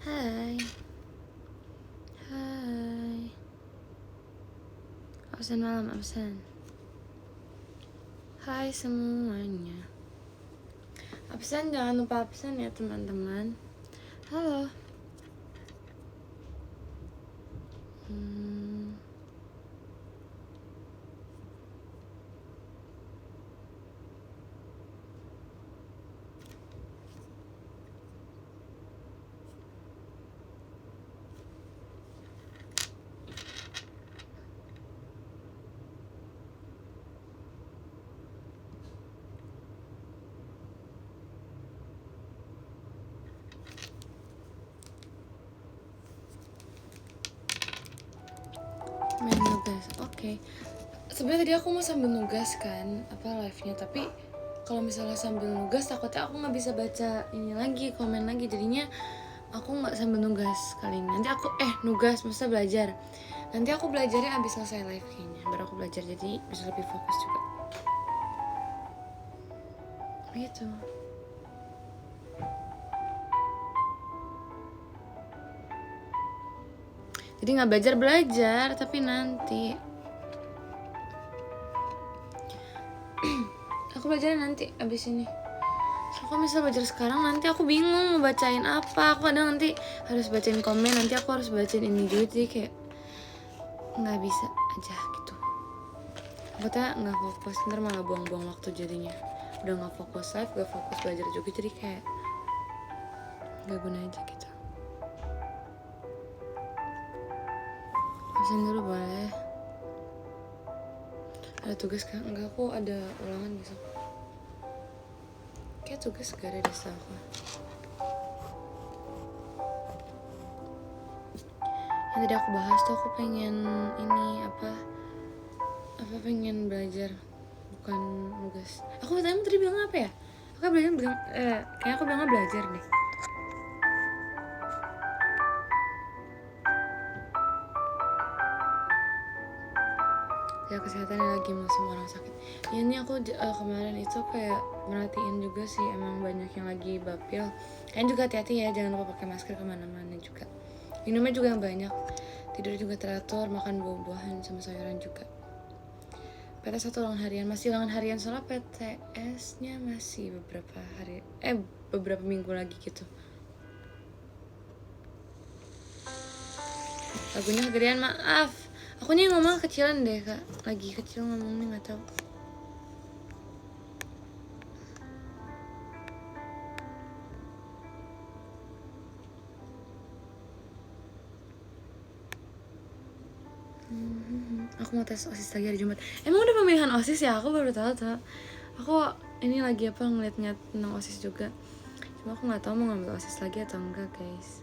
Hai, hai. Absen malam, absen. Hai semuanya. Absen, jangan lupa absen ya teman-teman. Halo. Main nugas, oke. Sebenarnya tadi aku mau sambil nugas kan, live-nya. Tapi kalau misalnya sambil nugas, takutnya aku nggak bisa baca ini lagi, komen lagi. Jadinya aku nggak sambil nugas kali ini. Nanti aku nugas, maksudnya belajar. Nanti aku belajarnya abis selesai live kayaknya. Baru aku belajar, jadi bisa lebih fokus juga. Gitu. Jadi nggak belajar, tapi nanti aku belajarnya nanti abis ini. So, kalau misalnya belajar sekarang nanti aku bingung mau bacain apa. Aku kadang nanti harus bacain komen, nanti aku harus bacain ini juga, jadi kayak nggak bisa aja gitu. Takutnya nggak fokus, ntar malah buang-buang waktu jadinya. Udah nggak fokus live, nggak fokus belajar juga, jadi kayak nggak guna aja gitu. Absen dulu boleh. Ada tugas kan? Enggak, aku ada ulangan besok. Kayak tugas gak ada di aku. Yang tadi aku bahas tuh, aku pengen ini apa pengen belajar, bukan nugas. Aku tadi bilang apa ya? Aku bilang kayak aku bilangnya belajar deh. Ya, kesehatan lagi musim orang sakit. Ya, ini aku kemarin itu kayak merhatiin juga sih, emang banyak yang lagi bapil. Kalian juga hati-hati ya, jangan lupa pakai masker kemana-mana juga. Minumnya juga yang banyak, tidur juga teratur, makan buah-buahan sama sayuran juga. PT 1 ulangan harian, masih ulangan harian soalnya PTS-nya masih beberapa minggu lagi gitu. Lagunya kegedean, maaf. Akunya ngomong kecilan deh kak, lagi kecil ngomongnya, nggak tahu. Aku mau tes OSIS lagi hari Jumat. Emang udah pemilihan OSIS ya? Aku baru tahu tuh. Aku ini lagi ngeliat-ngeliat tentang OSIS juga. Cuma aku nggak tahu mau ngambil OSIS lagi atau enggak, guys.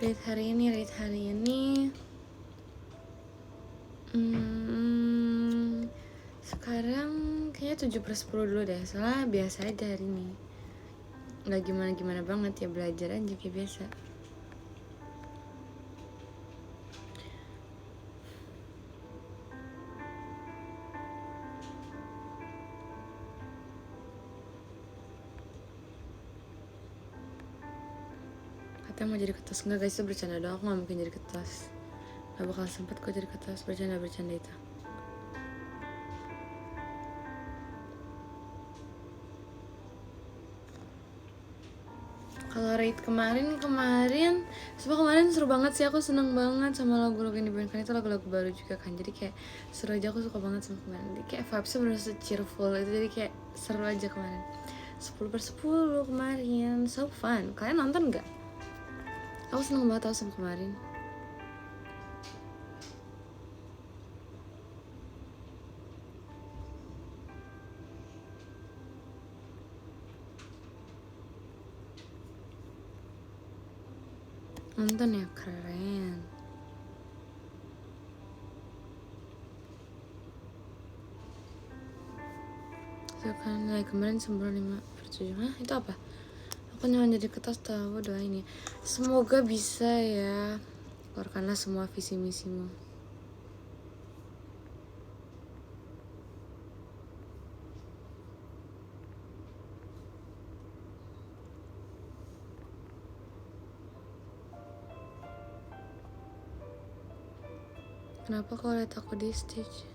Rate hari ini sekarang kayaknya 7/10 dulu deh, soalnya biasa aja hari ini, nggak gimana-gimana banget ya, belajar aja kayak biasa. Katanya mau jadi ketos, enggak guys, itu bercanda doang, aku gak mungkin jadi ketos, gak bakal sempet kok jadi ketos, bercanda itu. Kalau rate kemarin sebab kemarin seru banget sih, aku seneng banget sama lagu-lagu yang dimainkan itu, lagu-lagu baru juga kan, jadi kayak seru aja, aku suka banget sama kemarin, jadi kayak vibesnya bener cheerful itu, jadi kayak seru aja kemarin. 10/10 kemarin, so fun. Kalian nonton nggak? Aku seneng banget tau sama kemarin. Nonton ya, keren. Itu kan nilai kemarin sempurna 5/7. Hah, itu apa? Aku nyaman jadi kertas tahu doain ya. Semoga bisa ya. Keluarkanlah semua visi misimu. Kenapa kau lihat aku di stage?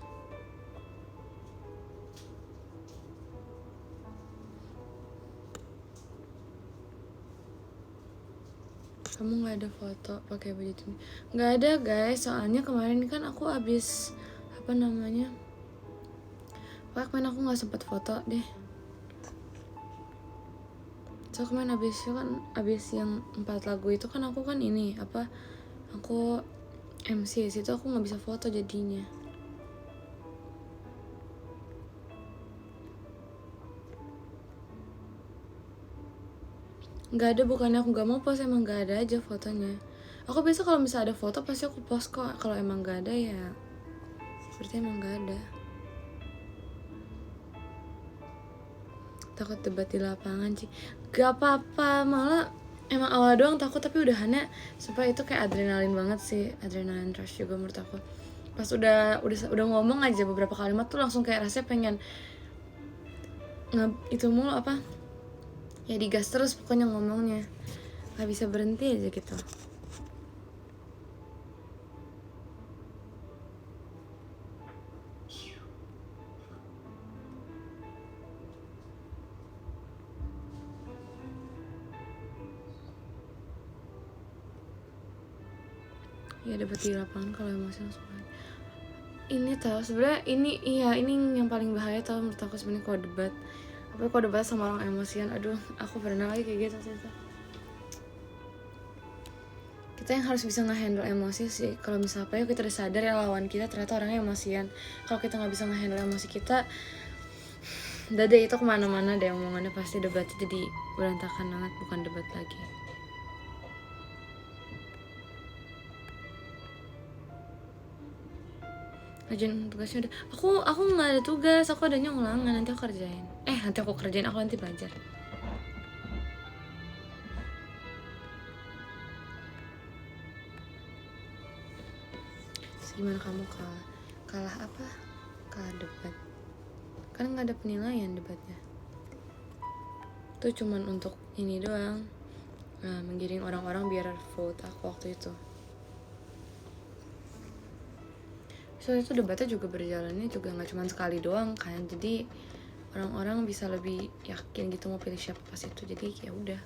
Kamu nggak ada foto pakai baju itu? Nggak ada guys, soalnya kemarin kan aku abis apa namanya? Kemarin aku nggak sempat foto deh. So kemarin abis yang 4 lagu itu kan aku kan ini apa? Aku MC situ aku nggak bisa foto jadinya. Nggak ada, bukannya aku nggak mau post, emang nggak ada aja fotonya. Aku biasa kalau misalnya ada foto pasti aku post kok. Kalau emang nggak ada ya berarti emang nggak ada. Takut debat di lapangan sih. Gak apa-apa, malah emang awal doang takut, tapi udahannya supaya itu kayak adrenalin banget sih, adrenalin rush juga menurut aku. Pas udah ngomong aja beberapa kalimat tuh langsung kayak rasanya pengen itu mulu apa? Ya digas terus pokoknya ngomongnya. Gak bisa berhenti aja gitu. Ya debat di lapangan kalau emosi langsung. Ini tahu sebenarnya ini yang paling bahaya tau menurut aku sebenarnya kalau debat. Tapi kalau debat sama orang emosian, aduh aku pernah lagi kayak gitu ternyata. Kita yang harus bisa ngehandle emosi sih. Kalau misalnya kita udah sadar ya lawan kita ternyata orangnya emosian. Kalau kita nggak bisa ngehandle emosi kita, dada itu kemana-mana deh omongannya, pasti debatnya jadi berantakan banget, bukan debat lagi. Rajin tugasnya udah. Aku nggak ada tugas, aku adanya ulangan, nanti aku kerjain. Aku nanti belajar. Gimana kamu kalah apa? Kalah debat. Kan nggak ada penilaian debatnya. Itu cuman untuk ini doang, menggiring orang-orang biar vote aku waktu itu. Soalnya itu debatnya juga berjalannya juga nggak cuma sekali doang kan, jadi orang-orang bisa lebih yakin gitu mau pilih siapa pas itu, jadi ya udah.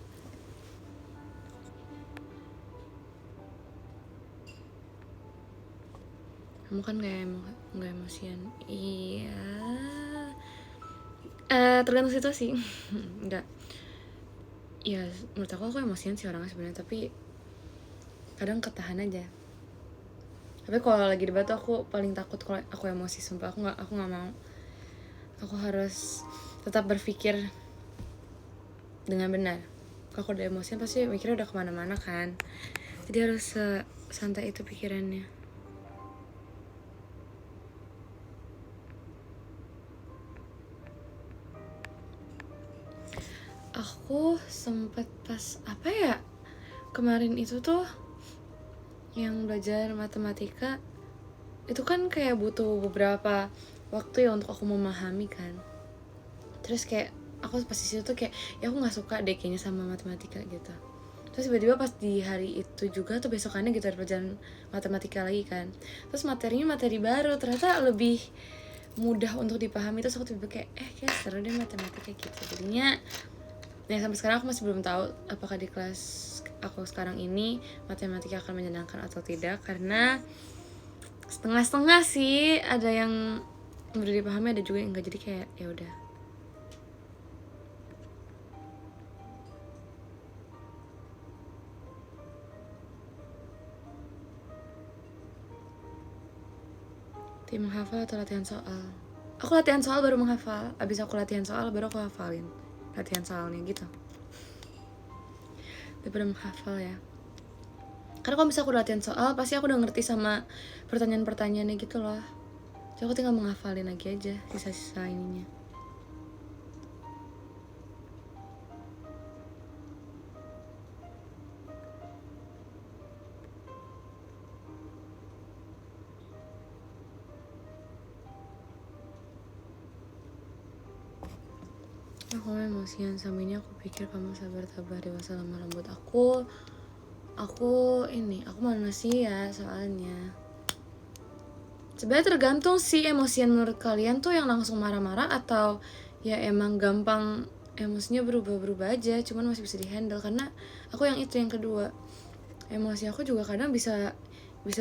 Kamu kan nggak emosian. Iya, tergantung situasi. Enggak, ya menurut aku emosian sih orangnya sebenarnya, tapi kadang ketahan aja. Tapi kalau lagi debat tuh aku paling takut kalau aku emosi, sumpah aku nggak mau. Aku harus tetap berpikir dengan benar. Kalau aku udah emosian pasti mikirnya udah kemana-mana kan, jadi harus santai itu pikirannya. Aku sempet pas apa ya kemarin itu tuh yang belajar matematika itu kan kayak butuh beberapa waktu ya untuk aku memahami kan. Terus kayak aku pas di situ tuh kayak ya aku nggak suka deh kayaknya sama matematika gitu. Terus tiba-tiba pas di hari itu juga tuh besokannya gitu ada pelajaran matematika lagi kan. Terus materinya materi baru, ternyata lebih mudah untuk dipahami. Terus aku tiba-tiba kayak seru deh matematika gitu. Jadinya nah sampai sekarang aku masih belum tahu apakah di kelas aku sekarang ini matematika akan menyenangkan atau tidak, karena setengah-setengah sih, ada yang mudah dipahami ada juga yang enggak, jadi kayak ya udah. Tim menghafal atau latihan soal? Aku latihan soal baru menghafal, abis aku latihan soal baru aku hafalin latihan soalnya gitu daripada menghafal ya. Karena kalau misalnya aku latihan soal pasti aku udah ngerti sama pertanyaan-pertanyaannya gitu loh, jadi aku tinggal menghafalin lagi aja sisa-sisa ininya. Aku emosian sama ini, aku pikir kamu sabar tabah dewasa lemah lembut. Aku manusia soalnya. Sebenarnya tergantung sih emosian menurut kalian tuh yang langsung marah-marah atau ya emang gampang emosinya berubah-berubah aja, cuman masih bisa dihandle. Karena aku yang itu yang kedua, emosi aku juga kadang bisa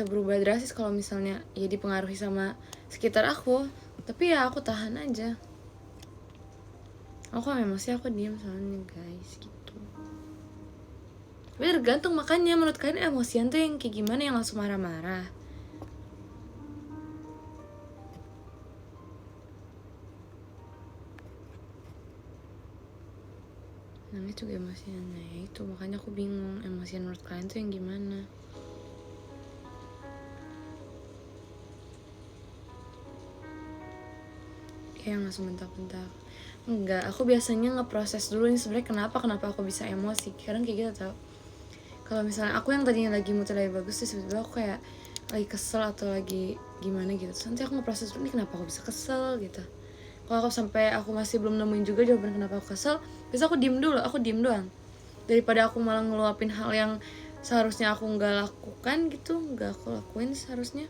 berubah drastis kalau misalnya ya dipengaruhi sama sekitar aku, tapi ya aku tahan aja. Aku emosi aku diam soalnya guys gitu. Tapi tergantung, makanya menurut kalian emosian tuh yang kayak gimana, yang langsung marah-marah? Namanya juga emosian, nah ya itu makanya aku bingung emosian menurut kalian tuh yang gimana. Kayak yang langsung bentak-bentak. Enggak, aku biasanya ngeproses dulu nih sebenarnya kenapa aku bisa emosi. Kadang kayak gitu tau. Kalau misalnya aku yang tadinya lagi mood lagi bagus terus tiba-tiba aku kayak lagi kesel atau lagi gimana gitu, terus nanti aku ngeproses dulu nih kenapa aku bisa kesel gitu. Kalau aku sampai aku masih belum nemuin juga jawaban kenapa aku kesel, bisa aku diem doang daripada aku malah ngeluapin hal yang seharusnya aku nggak lakukan gitu, nggak aku lakuin seharusnya.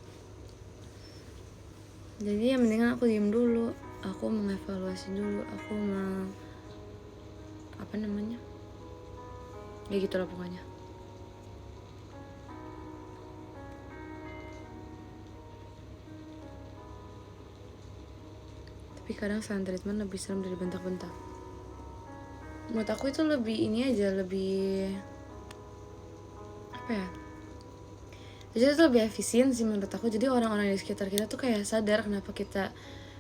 Jadi ya mendingan aku diem dulu, aku mengevaluasi dulu, aku apa namanya ya gitu lah pokoknya. Tapi kadang silent treatment lebih serem dari bentak-bentak. Menurut aku itu lebih ini aja, lebih apa ya, jadi itu lebih efisien sih menurut aku. Jadi orang-orang di sekitar kita tuh kayak sadar kenapa kita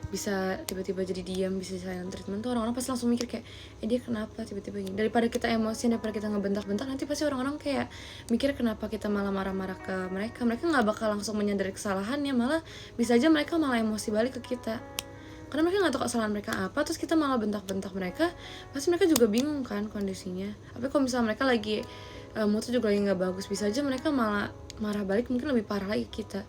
bisa tiba-tiba jadi diam, bisa silent treatment tuh orang-orang pasti langsung mikir kayak dia kenapa tiba-tiba gini. Daripada kita emosi, daripada kita ngebentak-bentak, nanti pasti orang-orang kayak mikir kenapa kita malah marah-marah ke mereka. Mereka nggak bakal langsung menyadari kesalahannya, malah bisa aja mereka malah emosi balik ke kita karena mereka nggak tahu kesalahan mereka apa, terus kita malah bentak-bentak mereka. Pasti mereka juga bingung kan kondisinya. Tapi kalau misalnya mereka lagi moodnya juga lagi nggak bagus, bisa aja mereka malah marah balik, mungkin lebih parah lagi kita.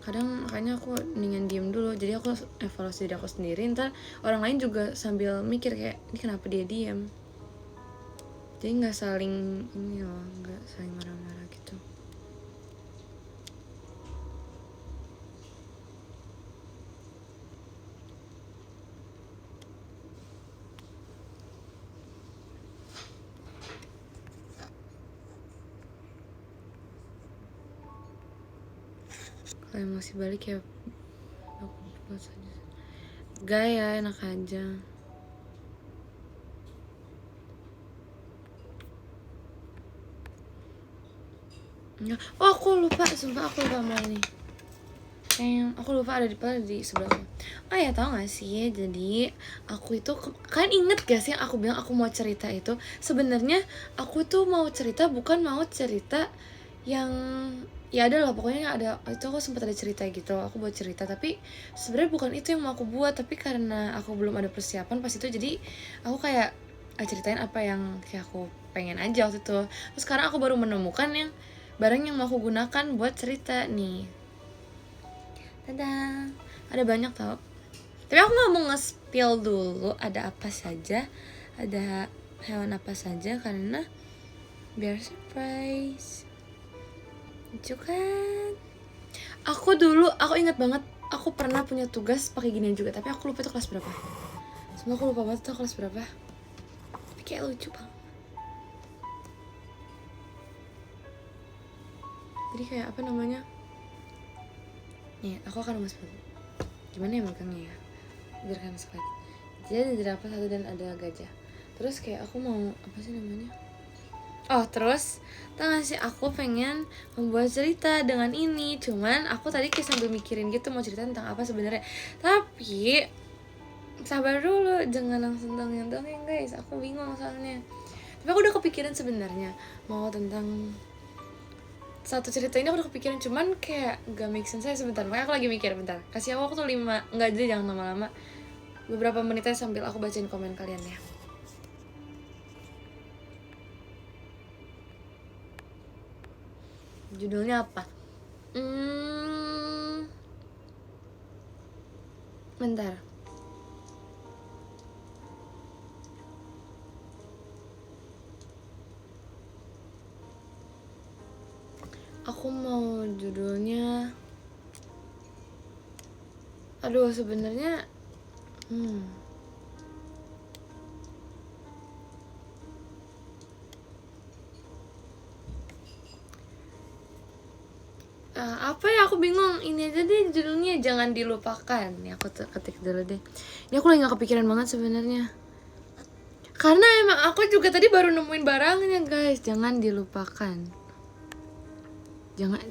Kadang makanya aku mendingan diem dulu, jadi aku evaluasi diri aku sendiri, ntar orang lain juga sambil mikir kayak ini kenapa dia diem. Jadi nggak saling ini loh, nggak saling marah-marah gitu. Kalau emosi balik ya aku buat saja gaya enak aja. Oh aku lupa, sumpah aku lupa sama ini. Kayak aku lupa ada di sebelahnya. Oh ya, tau gak sih, jadi aku itu kalian inget gak sih yang aku bilang aku mau cerita itu? Sebenarnya aku tuh mau cerita bukan mau cerita yang ya ada lah pokoknya ada, itu aku sempat ada cerita gitu, aku buat cerita, tapi sebenarnya bukan itu yang mau aku buat. Tapi karena aku belum ada persiapan pas itu, jadi aku kayak ceritain apa yang kayak aku pengen aja waktu itu. Terus sekarang aku baru menemukan yang barang yang mau aku gunakan buat cerita nih. Dadah, ada banyak tau. Tapi aku gak mau nge-spill dulu ada apa saja, ada hewan apa saja, karena biar surprise. Lucu kan? Aku ingat banget, aku pernah punya tugas pakai ginian juga, tapi aku lupa itu kelas berapa. Semua aku lupa banget itu kelas berapa. Tapi kayak lucu banget. Jadi kayak apa namanya? Nih, aku akan mas gimana ya makanya ya, biar kan sekali. Jadi ada jerapah satu dan ada gajah. Terus kayak aku mau apa sih namanya? Oh terus tau gak sih, aku pengen membuat cerita dengan ini. Cuman aku tadi kayak sambil mikirin gitu mau cerita tentang apa sebenarnya. Tapi sabar dulu, jangan langsung dongeng guys, aku bingung soalnya. Tapi aku udah kepikiran sebenarnya mau tentang satu cerita ini, aku udah kepikiran, cuman kayak gak make sense. Saya sebentar, makanya aku lagi mikir, bentar, kasih aku waktu 5, enggak, jadi jangan lama-lama, beberapa menit aja sambil aku bacain komen kalian ya. Judulnya apa? Bentar. Aku mau judulnya. Aduh, sebenarnya apa ya, aku bingung. Ini aja deh judulnya, Jangan Dilupakan. Nih aku ketik dulu deh. Ini aku lagi gak kepikiran banget sebenarnya. Karena emang aku juga tadi baru nemuin barangnya guys. Jangan dilupakan. Jangan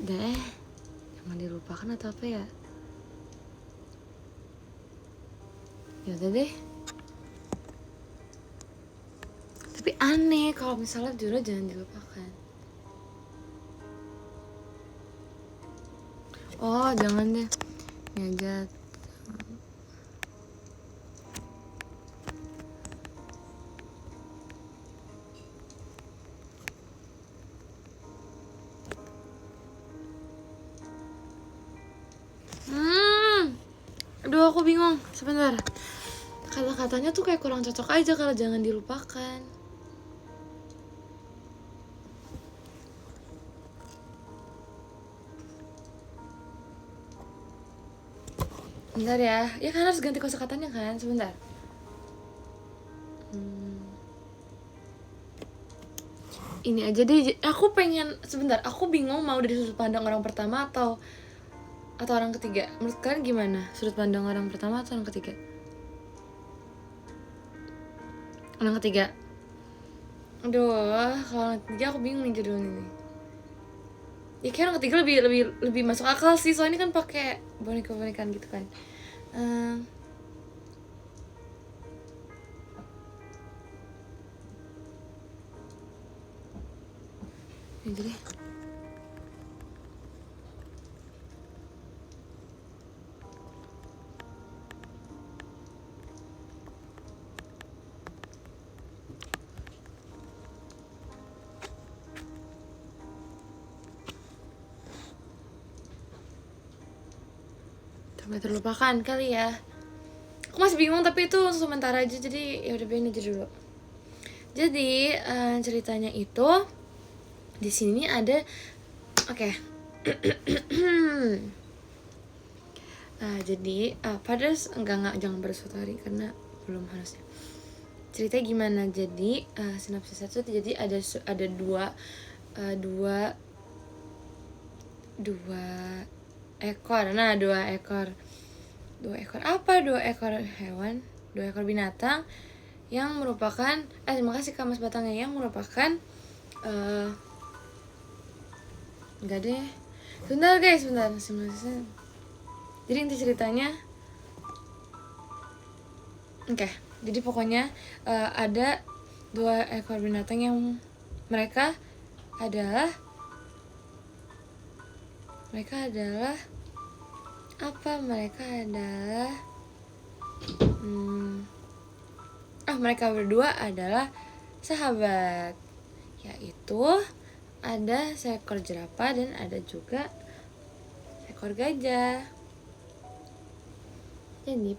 dilupakan atau apa ya? Ya udah deh. Tapi aneh kalau misalnya judulnya Jangan Dilupakan. Oh jangan deh. Ini aja. Aduh aku bingung. Sebentar. Kata-katanya tuh kayak kurang cocok aja kalau Jangan Dilupakan. Bentar ya. Ya kan harus ganti kosakatanya kan. Sebentar. Ini aja deh. Aku pengen. Sebentar. Aku bingung mau dari sudut pandang orang pertama atau orang ketiga. Menurut kalian gimana? Sudut pandang orang pertama atau orang ketiga? Orang ketiga. Aduh, kalau orang ketiga aku bingung nih judulnya nih. Ya kayak orang ketiga lebih masuk akal sih, soalnya kan pakai boneka-bonekaan gitu kan. Ini deh. Terlupakan kali ya. Aku masih bingung tapi itu untuk sementara aja, jadi ya udah biarin aja dulu. Jadi ceritanya itu di sini ada, oke. Jadi pada enggak jangan pada suatu hari karena belum harusnya. Ceritanya gimana? Jadi sinopsis satu, jadi ada dua ekor. Nah, dua ekor apa? Dua ekor hewan, dua ekor binatang yang merupakan terima kasih Kak Mas Batangnya, yang merupakan enggak deh. Sebentar guys, sebentar. Jadi inti ceritanya jadi pokoknya ada dua ekor binatang yang mereka adalah mereka berdua adalah sahabat, yaitu ada seekor jerapah dan ada juga seekor gajah. Jadi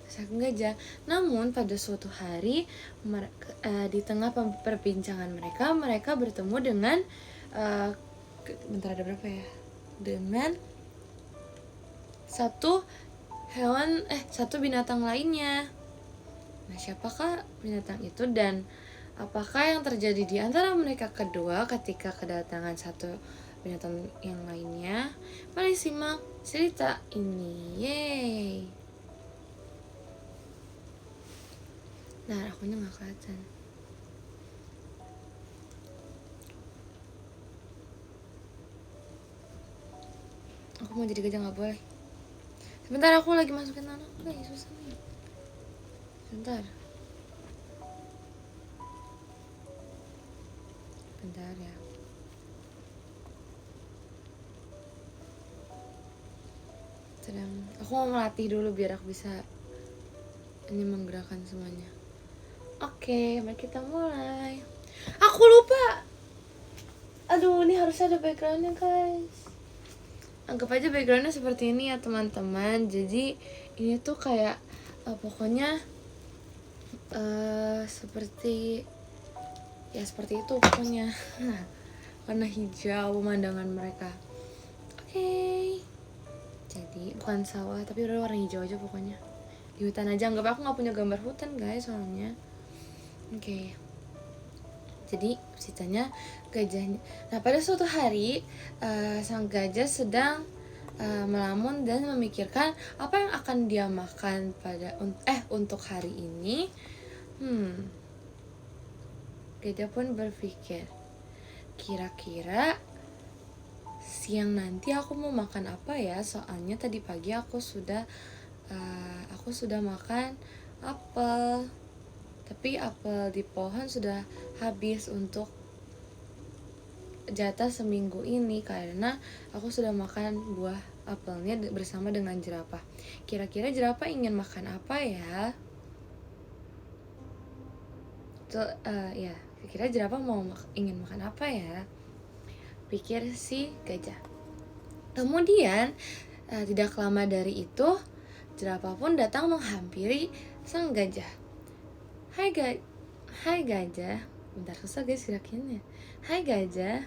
seekor gajah. Namun pada suatu hari di tengah perbincangan mereka bertemu dengan bentar, ada berapa ya? Dengan satu binatang lainnya. Nah, siapakah binatang itu dan apakah yang terjadi di antara mereka kedua ketika kedatangan satu binatang yang lainnya? Mari simak cerita ini. Yeay. Nah, akunya nggak kelihatan. Aku mau jadi gajah nggak boleh. Sebentar, aku lagi masukin anak. Susah nih. Bentar ya. Aku mau melatih dulu biar aku bisa ini menggerakkan semuanya. Oke, mari kita mulai. Aku lupa. Aduh, ini harus ada backgroundnya guys. anggap aja backgroundnya seperti ini ya teman-teman. Jadi ini tuh kayak pokoknya seperti itu pokoknya. Warna hijau pemandangan mereka. Oke. Jadi bukan sawah tapi udah warna hijau aja pokoknya. Di hutan aja, anggap aku nggak punya gambar hutan guys soalnya. Oke. Jadi ceritanya gajahnya. Nah pada suatu hari sang gajah sedang melamun dan memikirkan apa yang akan dia makan untuk hari ini. Gajah pun berpikir, kira-kira siang nanti aku mau makan apa ya? Soalnya tadi pagi aku sudah makan apel. Tapi apel di pohon sudah habis untuk jatah seminggu ini karena aku sudah makan buah apelnya bersama dengan jerapah. Kira-kira jerapah ingin makan apa ya? Kira-kira jerapah ingin makan apa ya? Pikir si gajah. Kemudian tidak lama dari itu jerapah pun datang menghampiri sang gajah. Hai gajah. Bentar, susah guys gerakinnya. Hai gajah,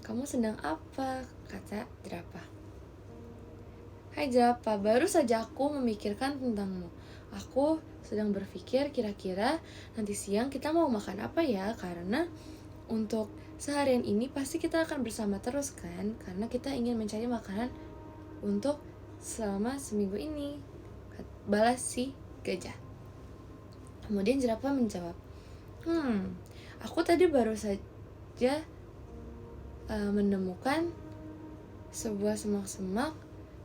kamu sedang apa? Kata jerapah. Hai jerapah, baru saja aku memikirkan tentangmu. Aku sedang berpikir kira-kira nanti siang kita mau makan apa ya? Karena untuk seharian ini pasti kita akan bersama terus kan? Karena kita ingin mencari makanan untuk selama seminggu ini. Balas si gajah. Kemudian jerapah menjawab, aku tadi baru saja menemukan sebuah semak-semak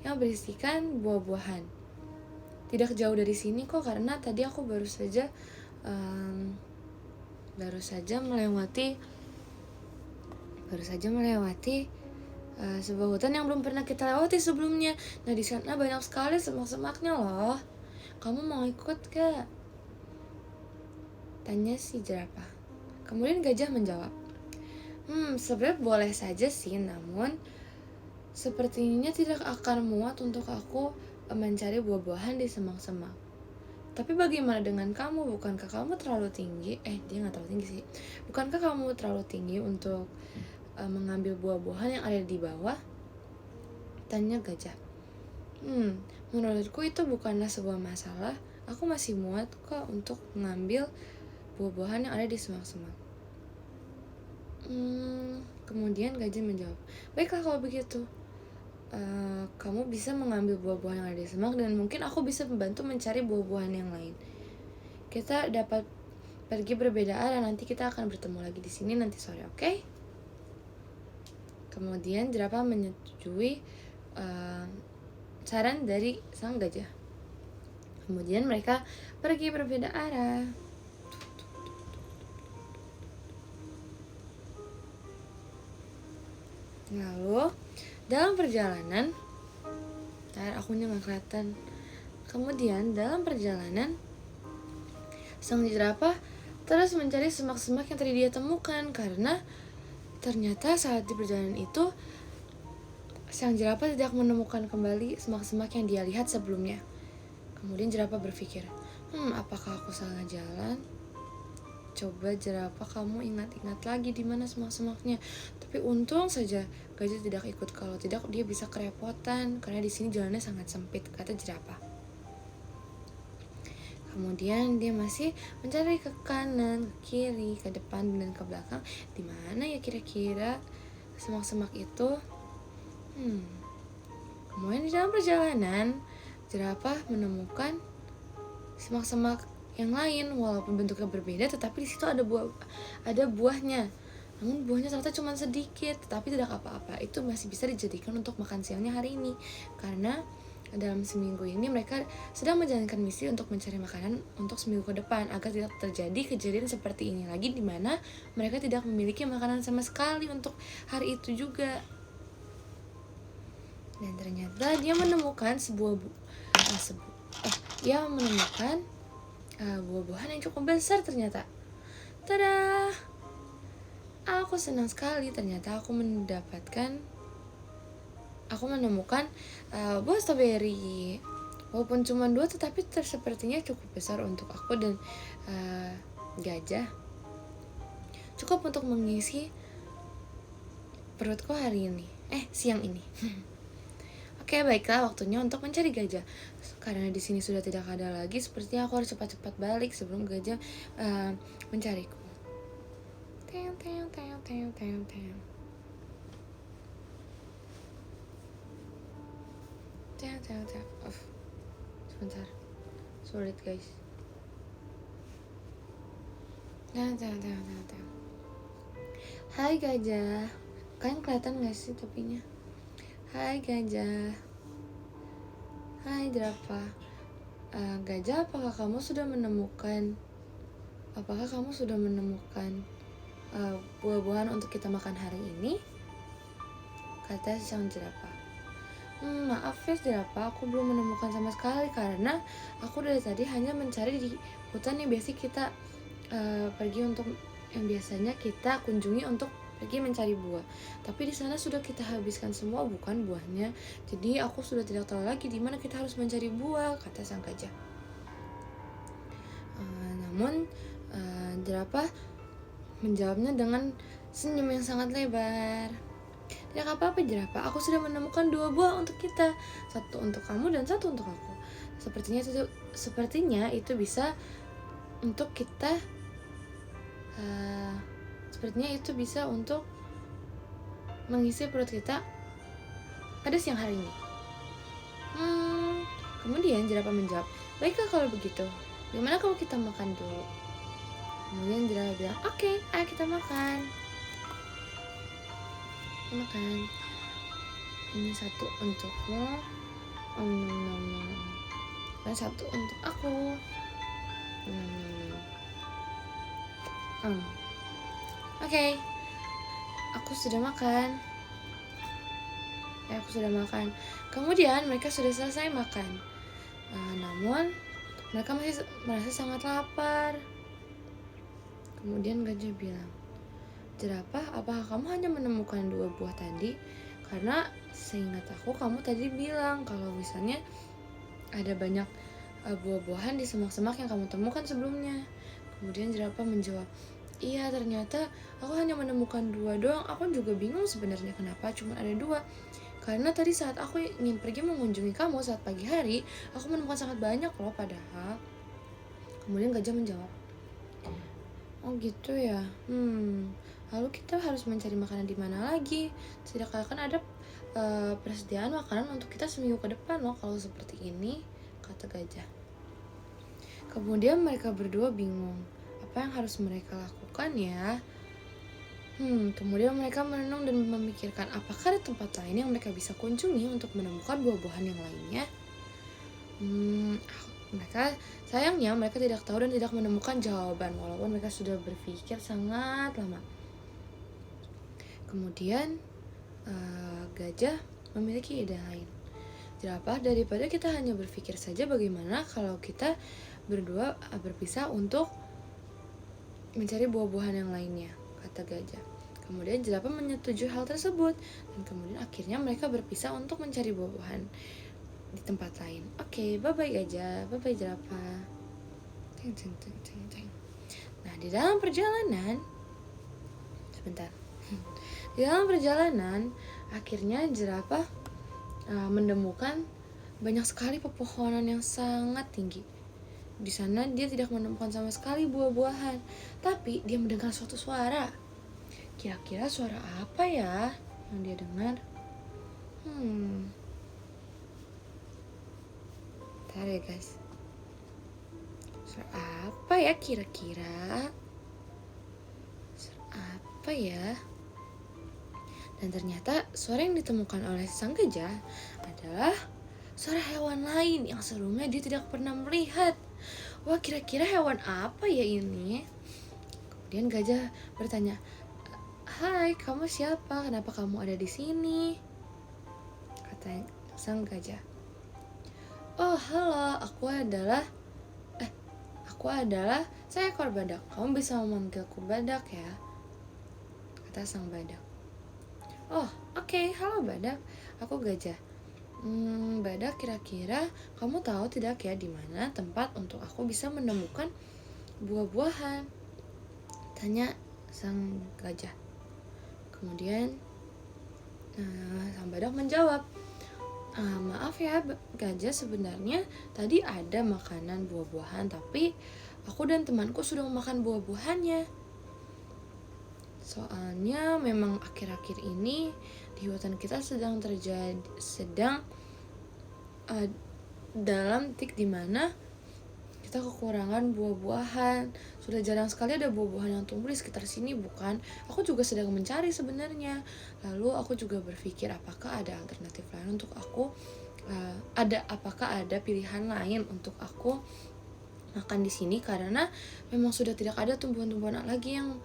yang berisikan buah-buahan. Tidak jauh dari sini kok, karena tadi aku baru saja melewati sebuah hutan yang belum pernah kita lewati sebelumnya. Nah di sana banyak sekali semak-semaknya loh. Kamu mau ikut gak? Tanya si jerapah. Kemudian gajah menjawab, sebenarnya boleh saja sih, namun sepertinya tidak akan muat untuk aku mencari buah-buahan di semak-semak. Tapi bagaimana dengan kamu? Bukankah kamu terlalu tinggi? Dia nggak terlalu tinggi sih. Bukankah kamu terlalu tinggi untuk mengambil buah-buahan yang ada di bawah? Tanya gajah. Menurutku itu bukanlah sebuah masalah. Aku masih muat kok untuk mengambil buah-buahan yang ada di semak-semak. Kemudian gajah menjawab, baiklah kalau begitu. Kamu bisa mengambil buah-buahan yang ada di semak dan mungkin aku bisa membantu mencari buah-buahan yang lain. Kita dapat pergi berbeda arah, nanti kita akan bertemu lagi di sini nanti sore, oke? Kemudian jerapah menyetujui saran dari sang gajah. Kemudian mereka pergi berbeda arah. Lalu dalam perjalanan, akunya nggak kelihatan. Kemudian dalam perjalanan, sang jerapah terus mencari semak-semak yang tadi dia temukan karena ternyata saat di perjalanan itu sang jerapah tidak menemukan kembali semak-semak yang dia lihat sebelumnya. Kemudian jerapah berpikir, apakah aku salah jalan? Coba jerapah kamu ingat-ingat lagi di mana semak-semaknya. Tapi untung saja gajah tidak ikut, kalau tidak dia bisa kerepotan karena di sini jalannya sangat sempit, kata jerapah. Kemudian dia masih mencari ke kanan, ke kiri, ke depan dan ke belakang. Di mana ya kira-kira semak-semak itu? Kemudian di dalam perjalanan jerapah menemukan semak-semak yang lain, walaupun bentuknya berbeda, tetapi di situ ada buahnya. Namun buahnya ternyata cuma sedikit, tetapi tidak apa-apa. Itu masih bisa dijadikan untuk makan siangnya hari ini. Karena dalam seminggu ini mereka sedang menjalankan misi untuk mencari makanan untuk seminggu ke depan, agar tidak terjadi kejadian seperti ini lagi, di mana mereka tidak memiliki makanan sama sekali untuk hari itu juga. Dan ternyata dia menemukan buah-buahan yang cukup besar ternyata. Tada! Aku senang sekali, ternyata aku mendapatkan aku menemukan buah stroberi. Walaupun cuma 2 tetapi sepertinya cukup besar untuk aku dan gajah. Cukup untuk mengisi perutku hari ini. Siang ini. Oke, baiklah, waktunya untuk mencari gajah. Karena di sini sudah tidak ada lagi, sepertinya aku harus cepat-cepat balik sebelum gajah mencariku. Teong. Sebentar, sulit guys. Hai gajah, kalian kelihatan gak sih topinya? Hai gajah, hai jerapah. Gajah, apakah kamu sudah menemukan buah-buahan untuk kita makan hari ini? Kata sang jerapah. Maaf ya jerapah, aku belum menemukan sama sekali karena aku dari tadi hanya mencari di hutan yang biasanya kita kunjungi untuk pergi mencari buah. Tapi di sana sudah kita habiskan semua, bukan buahnya. Jadi aku sudah tidak tahu lagi di mana kita harus mencari buah, kata sang gajah. Namun jerapah menjawabnya dengan senyum yang sangat lebar. Tidak apa-apa jerapah, aku sudah menemukan 2 buah untuk kita, 1 untuk kamu dan 1 untuk aku. Sepertinya itu bisa untuk kita. Sepertinya itu bisa untuk mengisi perut kita pada siang hari ini. Kemudian jerapah menjawab, baiklah kalau begitu. Gimana kalau kita makan dulu? Kemudian jerapah bilang, oke, ayo kita makan. Makan. Ini 1 untukmu. Dan 1 untuk aku. Oke. Aku sudah makan. Kemudian mereka sudah selesai makan. Namun mereka masih merasa sangat lapar. Kemudian gajah bilang, jerapah, apakah kamu hanya menemukan 2 buah tadi? Karena seingat aku kamu tadi bilang kalau misalnya ada banyak buah-buahan di semak-semak yang kamu temukan sebelumnya. Kemudian jerapah menjawab, iya, ternyata aku hanya menemukan 2 doang. Aku juga bingung sebenarnya kenapa cuma ada 2. Karena tadi saat aku ingin pergi mengunjungi kamu saat pagi hari, aku menemukan sangat banyak loh padahal. Kemudian gajah menjawab, oh gitu ya. Lalu kita harus mencari makanan di mana lagi? Tidak akan ada persediaan makanan untuk kita seminggu ke depan loh kalau seperti ini, kata gajah. Kemudian mereka berdua bingung, apa yang harus mereka lakukan ya? Kemudian mereka merenung dan memikirkan apakah ada tempat lain yang mereka bisa kunjungi untuk menemukan buah-buahan yang lainnya. Sayangnya mereka tidak tahu dan tidak menemukan jawaban walaupun mereka sudah berpikir sangat lama. Kemudian gajah memiliki ide lain. Jerapah, daripada kita hanya berpikir saja, bagaimana kalau kita berdua berpisah untuk mencari buah-buahan yang lainnya, kata gajah. Kemudian jerapah menyetujui hal tersebut dan kemudian akhirnya mereka berpisah untuk mencari buah-buahan di tempat lain. Oke, bye-bye gajah, bye-bye jerapah. Nah, di dalam perjalanan akhirnya jerapah menemukan banyak sekali pepohonan yang sangat tinggi. Di sana dia tidak menemukan sama sekali buah-buahan, tapi dia mendengar suatu suara. Kira-kira suara apa ya yang dia dengar? Bentar ya guys. Suara apa ya kira-kira? Suara apa ya? Dan ternyata suara yang ditemukan oleh sang gajah adalah suara hewan lain yang sebelumnya dia tidak pernah melihat. Wah, kira-kira hewan apa ya ini? Kemudian gajah bertanya, hai, kamu siapa? Kenapa kamu ada di sini? Kata sang gajah. Oh, halo, aku adalah seekor badak. Kamu bisa memanggilku badak ya? Kata sang badak. Oh, oke, halo Badak, aku Gajah. Badak, kira-kira kamu tahu tidak ya di mana tempat untuk aku bisa menemukan buah-buahan? Tanya sang gajah. Kemudian sang badak menjawab, maaf ya gajah, sebenarnya tadi ada makanan buah-buahan, tapi aku dan temanku sudah memakan buah-buahannya. Soalnya memang akhir-akhir ini di hutan kita sedang dalam titik dimana kita kekurangan buah-buahan. Sudah jarang sekali ada buah-buahan yang tumbuh di sekitar sini, bukan? Aku juga sedang mencari sebenarnya. Lalu aku juga berpikir apakah ada alternatif lain untuk aku, apakah ada pilihan lain untuk aku makan di sini, karena memang sudah tidak ada tumbuhan-tumbuhan lagi yang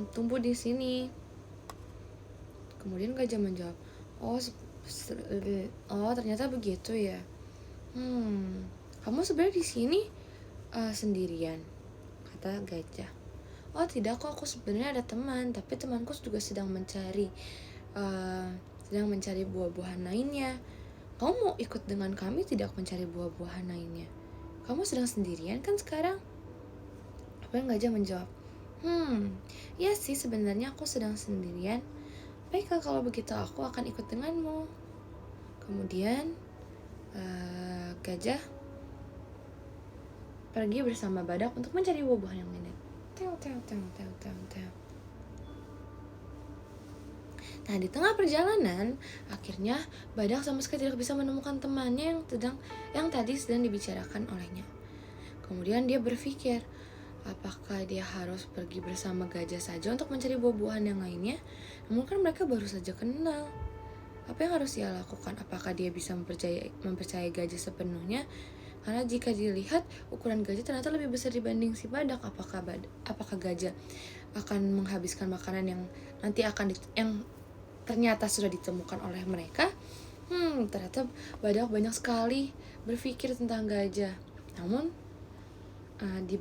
tumbuh di sini. Kemudian gajah menjawab, ternyata begitu ya. Kamu sebenarnya di sini sendirian, kata gajah. Oh tidak kok, aku sebenarnya ada teman, tapi temanku juga sedang mencari buah-buahan lainnya. Kamu mau ikut dengan kami tidak mencari buah-buahan lainnya? Kamu sedang sendirian kan sekarang? Apa yang gajah menjawab, ya sih sebenarnya aku sedang sendirian. Baiklah kalau begitu aku akan ikut denganmu. Kemudian gajah pergi bersama badak untuk mencari buah-buahan yang lainnya. Nah, di tengah perjalanan, akhirnya badak sama sekali tidak bisa menemukan temannya yang tadi sedang dibicarakan olehnya. Kemudian dia berpikir, apakah dia harus pergi bersama gajah saja untuk mencari buah-buahan yang lainnya? Namun kan mereka baru saja kenal. Apa yang harus dia lakukan? Apakah dia bisa mempercayai gajah sepenuhnya? Karena jika dilihat, ukuran gajah ternyata lebih besar dibanding si badak. Apakah gajah akan menghabiskan makanan yang nanti yang ternyata sudah ditemukan oleh mereka? Ternyata badak banyak sekali berpikir tentang gajah. Namun di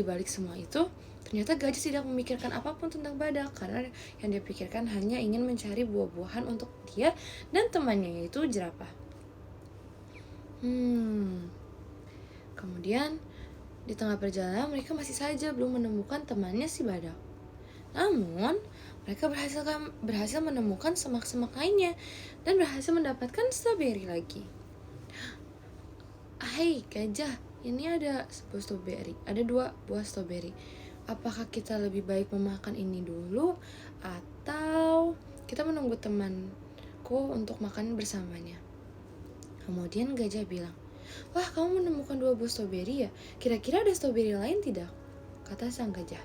balik semua itu, ternyata gajah tidak memikirkan apapun tentang badak, karena yang dia pikirkan hanya ingin mencari buah-buahan untuk dia dan temannya, yaitu jerapah. Kemudian di tengah perjalanan mereka masih saja belum menemukan temannya si badak. Namun mereka berhasil menemukan semak-semak lainnya dan berhasil mendapatkan stroberi lagi. Hai gajah, ini ada sebuah stroberi, ada 2 buah stroberi. Apakah kita lebih baik memakan ini dulu atau kita menunggu temanku untuk makan bersamanya? Kemudian gajah bilang, wah kamu menemukan 2 buah stroberi ya? Kira-kira ada stroberi lain tidak? Kata sang gajah.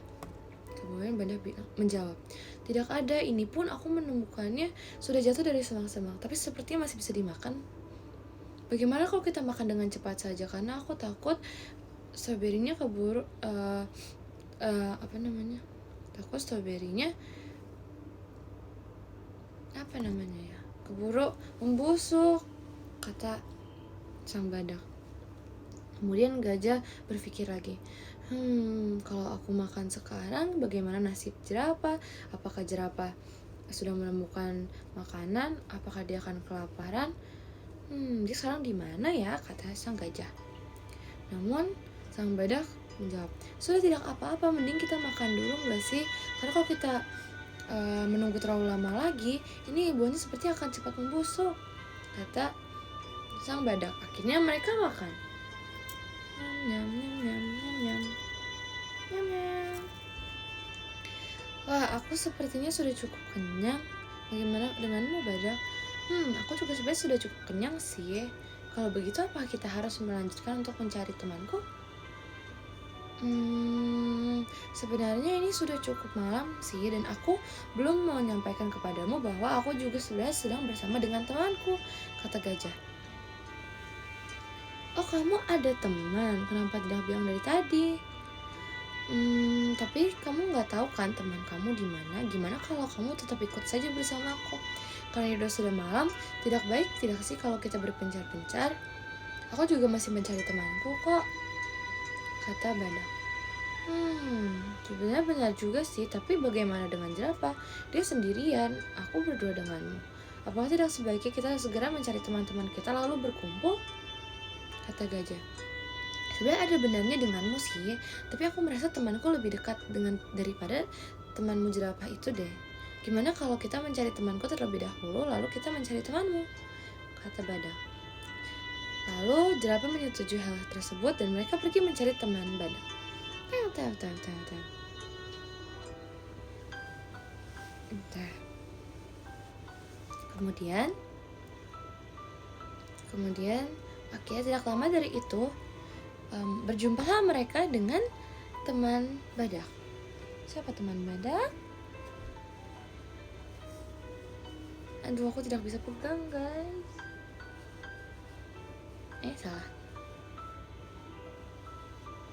Kemudian badak menjawab, tidak ada, ini pun aku menemukannya sudah jatuh dari semak-semak, tapi sepertinya masih bisa dimakan. Bagaimana kalau kita makan dengan cepat saja? Karena aku takut stroberinya keburu keburu membusuk, kata sang badak. Kemudian gajah berpikir lagi, kalau aku makan sekarang bagaimana nasib jerapah? Apakah jerapah sudah menemukan makanan? Apakah dia akan kelaparan? Dia sekarang di mana ya? Kata sang gajah. Namun sang badak menjawab, sudah tidak apa-apa, mending kita makan dulu nggak sih? Karena kalau kita menunggu terlalu lama lagi, ini buahnya seperti akan cepat membusuk, kata sang badak. Akhirnya mereka makan. Nyam nyam nyam nyam nyam nyam nyam. Wah, aku sepertinya sudah cukup kenyang. Bagaimana denganmu, badak? Aku juga sebenarnya sudah cukup kenyang sih. Kalau begitu apa kita harus melanjutkan untuk mencari temanku? Sebenarnya ini sudah cukup malam sih, dan aku belum mau menyampaikan kepadamu bahwa aku juga sebenarnya sedang bersama dengan temanku, kata gajah. Oh, kamu ada teman, kenapa tidak bilang dari tadi? Tapi kamu nggak tahu kan teman kamu di mana? Gimana kalau kamu tetap ikut saja bersamaku? Karena sudah malam, tidak baik tidak sih kalau kita berpencar-pencar? Aku juga masih mencari temanku kok, kata badak. Sebenarnya benar juga sih, tapi bagaimana dengan jerapah? Dia sendirian, aku berdua denganmu. Apakah tidak sebaiknya kita segera mencari teman-teman kita lalu berkumpul? Kata gajah. Sebenarnya ada benarnya denganmu sih, tapi aku merasa temanku lebih dekat daripada temanmu jerapah itu deh. Gimana kalau kita mencari temanku terlebih dahulu, lalu kita mencari temanmu? Kata badak. Lalu jerapah menyetujui hal tersebut dan mereka pergi mencari teman badak. Kemudian akhirnya tidak lama dari itu berjumpalah mereka dengan teman badak. Siapa teman badak? Aduh, aku tidak bisa pegang, guys. Salah.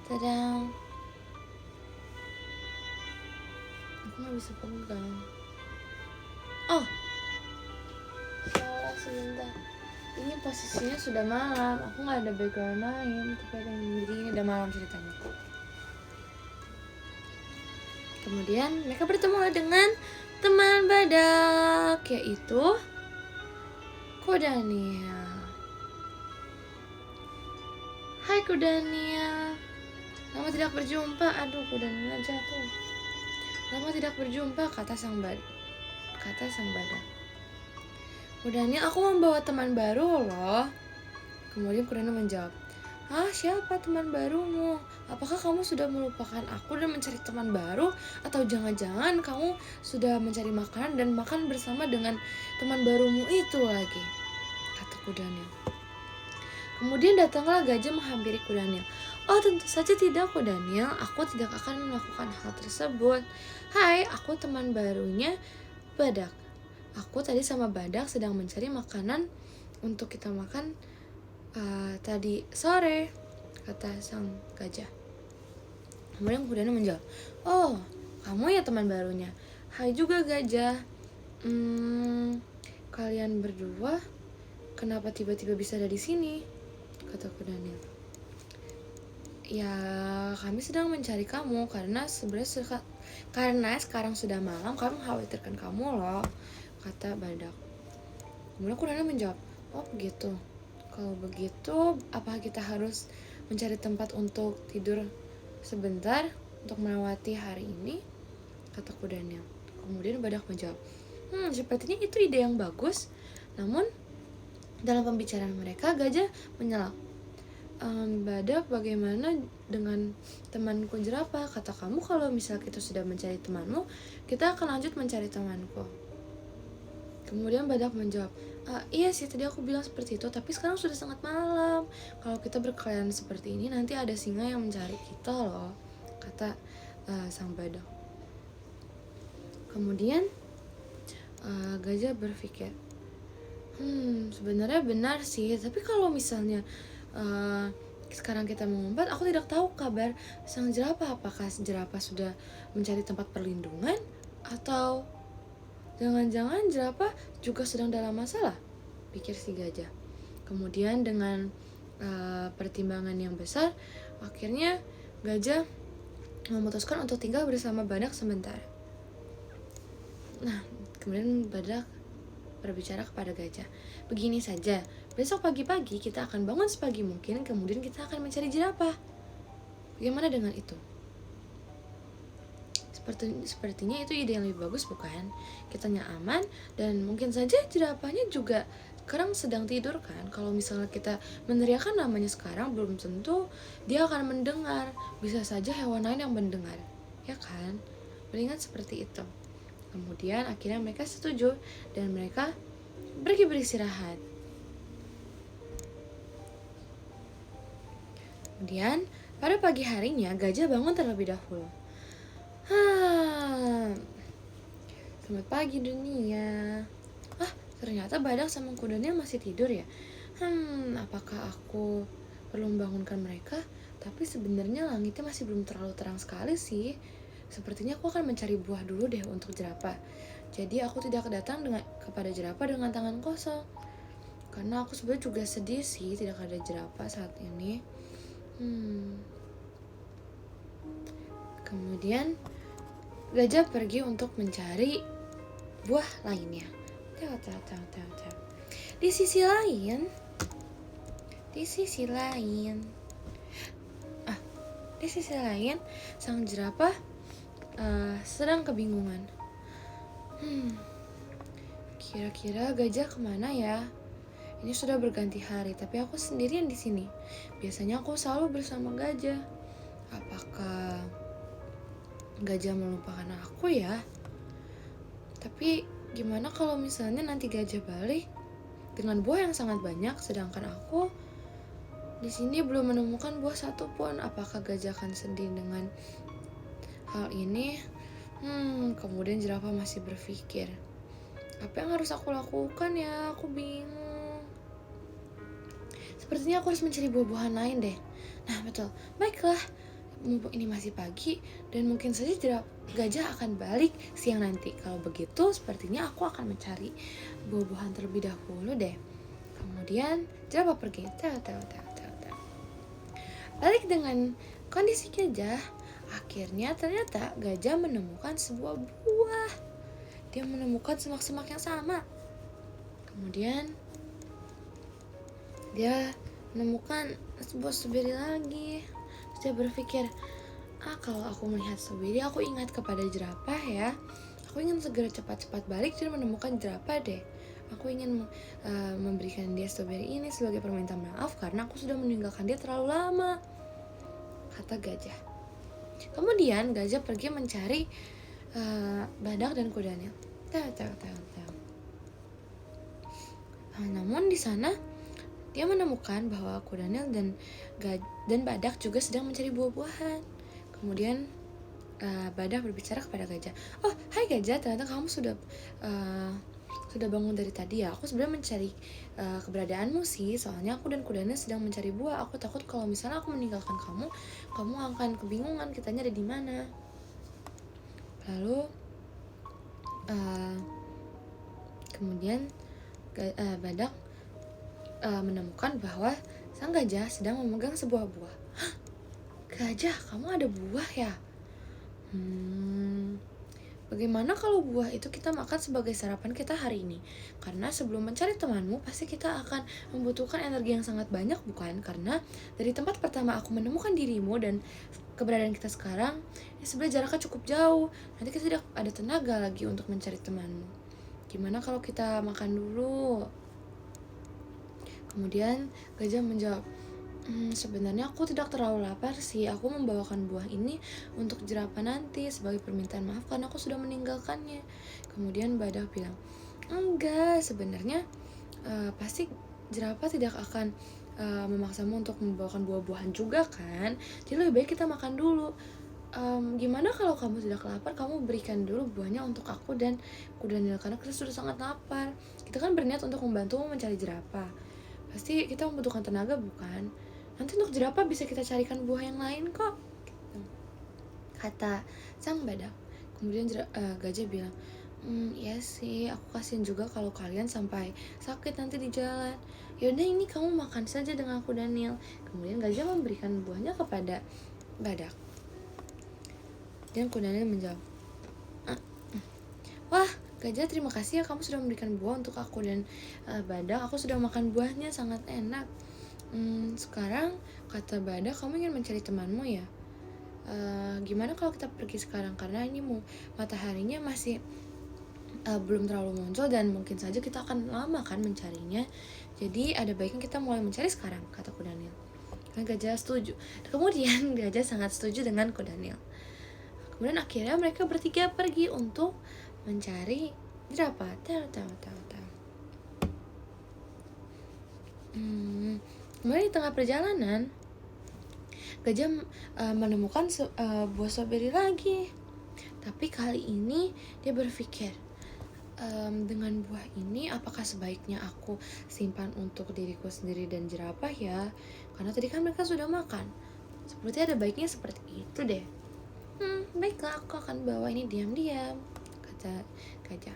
Tadang. Aku gak bisa pegang. Oh, salah, sebentar. Ini posisinya sudah malam. Aku gak ada background lain, tapi ada yang jadi ini udah malam ceritanya. Kemudian mereka bertemu dengan teman badak, yaitu Kudania. Hai Kudania, lama tidak berjumpa. Aduh, Kudania jatuh. Lama tidak berjumpa, kata sang badak. Kudania, aku membawa teman baru loh. Kemudian Kudania menjawab, siapa teman barumu? Apakah kamu sudah melupakan aku dan mencari teman baru? Atau jangan-jangan kamu sudah mencari makanan dan makan bersama dengan teman barumu itu lagi? Kata Kudania. Kemudian datanglah gajah menghampiri Kudania. Oh, tentu saja tidak, Kudania. Aku tidak akan melakukan hal tersebut. Hai, aku teman barunya badak. Aku tadi sama badak sedang mencari makanan untuk kita makan tadi sore, kata sang gajah. Kemudian Kudania menjawab, oh, kamu ya teman barunya. Hai juga gajah. Kalian berdua kenapa tiba-tiba bisa ada di sini? Kata Kudania. Ya, kami sedang mencari kamu karena sekarang sudah malam, kami mengkhawatirkan kamu loh, kata badak. Kemudian Kudania menjawab, oh begitu. Kalau begitu, apa kita harus mencari tempat untuk tidur sebentar untuk melewati hari ini? Kata Kudania. Kemudian badak menjawab, sepertinya itu ide yang bagus. Namun, dalam pembicaraan mereka, gajah menyela. Badak, bagaimana dengan temanku jerapah? Kata kamu kalau misal kita sudah mencari temanmu, kita akan lanjut mencari temanku. Kemudian badak menjawab, iya sih tadi aku bilang seperti itu, tapi sekarang sudah sangat malam. Kalau kita berkeliaran seperti ini, nanti ada singa yang mencari kita loh, kata sang badak. Kemudian gajah berpikir, sebenarnya benar sih, tapi kalau misalnya sekarang kita mengumpat, aku tidak tahu kabar sang jerapah. Apakah jerapah sudah mencari tempat perlindungan atau jangan-jangan jerapah juga sedang dalam masalah, pikir si gajah. Kemudian dengan pertimbangan yang besar, akhirnya gajah memutuskan untuk tinggal bersama badak sebentar. Nah, kemudian badak berbicara kepada gajah, begini saja, besok pagi-pagi kita akan bangun sepagi mungkin, kemudian kita akan mencari jerapah. Bagaimana dengan itu? Sepertinya itu ide yang lebih bagus, bukan? Kitanya aman dan mungkin saja jerapahnya juga sekarang sedang tidur kan. Kalau misalnya kita meneriakkan namanya sekarang, belum tentu dia akan mendengar. Bisa saja hewan lain yang mendengar, ya kan? Mendingan seperti itu. Kemudian akhirnya mereka setuju dan mereka pergi beristirahat. Kemudian pada pagi harinya gajah bangun terlebih dahulu. Selamat pagi dunia. Ternyata badak sama kudanya masih tidur ya. Apakah aku perlu membangunkan mereka? Tapi sebenarnya langitnya masih belum terlalu terang sekali sih. Sepertinya aku akan mencari buah dulu deh untuk jerapah. Jadi aku tidak datang kepada jerapah dengan tangan kosong. Karena aku sebenarnya juga sedih sih tidak ada jerapah saat ini. Kemudian gajah pergi untuk mencari buah lainnya. Teo, teo, teo, teo, teo. Di sisi lain, sang jerapah sedang kebingungan. Kira-kira gajah kemana ya? Ini sudah berganti hari, tapi aku sendirian di sini. Biasanya aku selalu bersama gajah. Apakah gajah melupakan aku ya? Tapi gimana kalau misalnya nanti gajah balik dengan buah yang sangat banyak, sedangkan aku di sini belum menemukan buah satupun. Apakah gajah akan sedih dengan hal ini? Kemudian jerapah masih berpikir, apa yang harus aku lakukan ya? Aku bingung. Sepertinya aku harus mencari buah-buahan lain deh. Nah betul, baiklah. Mumpung ini masih pagi dan mungkin saja gajah akan balik siang nanti. Kalau begitu, sepertinya aku akan mencari buah-buahan terlebih dahulu deh. Kemudian jerapah pergi. Balik dengan kondisi gajah. Akhirnya ternyata gajah menemukan sebuah buah. Dia menemukan semak-semak yang sama. Kemudian dia menemukan sebuah stroberi lagi. Terus dia berpikir, kalau aku melihat stroberi, aku ingat kepada jerapah ya. Aku ingin segera cepat-cepat balik dan menemukan jerapah deh. Aku ingin memberikan dia stroberi ini sebagai permintaan maaf karena aku sudah meninggalkan dia terlalu lama, kata gajah. Kemudian gajah pergi mencari badak dan kudanya. Namun di sana dia menemukan bahwa kudanil dan badak juga sedang mencari buah-buahan. Kemudian badak berbicara kepada gajah. Oh, hai gajah, ternyata kamu sudah bangun dari tadi ya. Aku sebenarnya mencari keberadaanmu sih. Soalnya aku dan kudanil sedang mencari buah. Aku takut kalau misalnya aku meninggalkan kamu akan kebingungan kitanya ada di mana. Lalu kemudian badak menemukan bahwa sang gajah sedang memegang sebuah buah. Hah? Gajah, kamu ada buah ya? Bagaimana kalau buah itu kita makan sebagai sarapan kita hari ini? Karena sebelum mencari temanmu, pasti kita akan membutuhkan energi yang sangat banyak, bukan? Karena dari tempat pertama aku menemukan dirimu dan keberadaan kita sekarang, sebenarnya jaraknya cukup jauh. Nanti kita tidak ada tenaga lagi untuk mencari temanmu. Gimana kalau kita makan dulu? Kemudian gajah menjawab, sebenarnya aku tidak terlalu lapar sih. Aku membawakan buah ini untuk jerapah nanti sebagai permintaan maaf karena aku sudah meninggalkannya. Kemudian badak bilang, enggak, sebenarnya pasti jerapah tidak akan memaksamu untuk membawakan buah-buahan juga kan. Jadi lebih baik kita makan dulu. Gimana kalau kamu tidak lapar, kamu berikan dulu buahnya untuk aku dan kudanil karena kita sudah sangat lapar. Kita kan berniat untuk membantumu mencari jerapah. Pasti kita membutuhkan tenaga, bukan? Nanti untuk jerapah bisa kita carikan buah yang lain kok, gitu, kata sang badak. Kemudian gajah bilang, iya sih, aku kasihan juga kalau kalian sampai sakit nanti di jalan. Yaudah, ini kamu makan saja dengan aku Daniel. Kemudian gajah memberikan buahnya kepada badak. Dan Kudanil menjawab, wah gajah, terima kasih ya kamu sudah memberikan buah untuk aku dan badak. Aku sudah makan buahnya, sangat enak. Sekarang, kata badak, kamu ingin mencari temanmu ya? Gimana kalau kita pergi sekarang? Karena ini mataharinya masih belum terlalu muncul dan mungkin saja kita akan lama kan mencarinya. Jadi ada baiknya kita mulai mencari sekarang, kata Kudanil. Karena gajah setuju. Kemudian gajah sangat setuju dengan Kudanil. Kemudian akhirnya mereka bertiga pergi untuk mencari jerapah. Kemudian di tengah perjalanan, gajah menemukan buah stroberi lagi. Tapi kali ini dia berpikir, dengan buah ini apakah sebaiknya aku simpan untuk diriku sendiri dan jerapah ya? Karena tadi kan mereka sudah makan. Sepertinya ada baiknya seperti itu deh. Baiklah, aku akan bawa ini diam-diam, kata gajah.